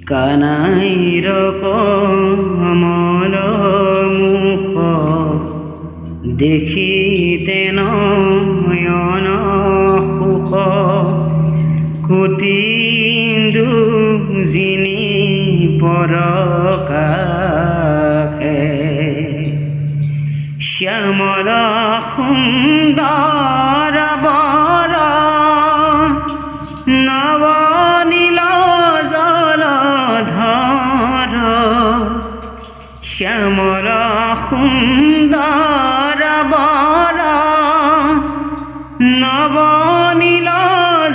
কানাইৰ কমল মুখ দেখিতে নয়ন সুখ কুতিন্দু জিনি পৰকাষে শ্যামল সুন্দৰ বৰ নবনীল জলধৰ শ্যামল সুন্দৰ বৰ নবনীল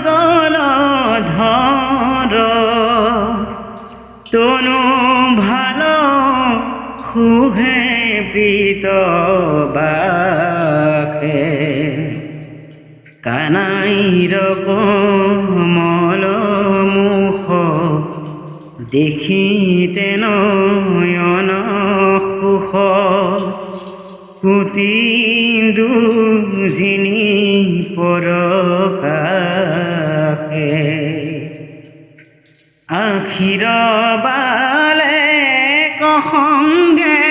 জলধৰ তনু ভাল সুহে প্রীত বাসে কানাইৰ কমল মুখ দেখিতে নয়ন সুখ কুতিন্দু জিনি পৰকাষে আখিৰ বালে কসংগে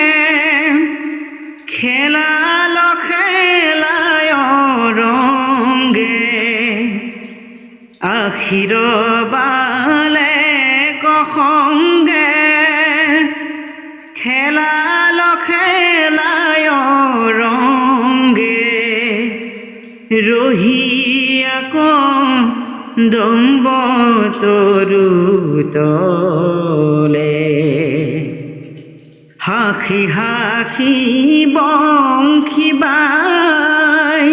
খেলাল খেলায় ৰংগে আখিৰ বালে কসংগে খেলাল খেলায় ৰংগে ৰহি আকৌ দম্ব তৰু তলে হাসি হাসি বংশী বাই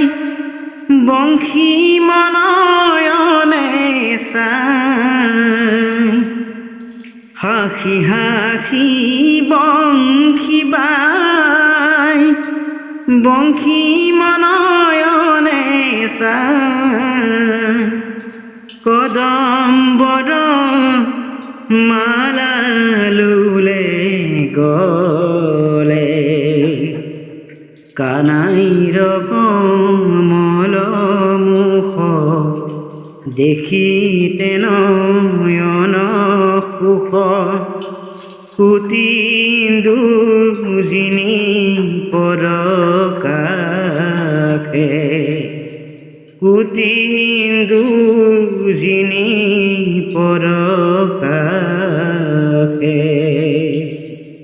বংশী মনয়নে চাই হাসি হাসি বংশী বাই বংশী মনয়নে চাই কদম্বৰ মালা লুলে গলে কানাইৰ কমল মুখ দেখিতে নয়ন সুখ কুতিন্দু জিনি পৰ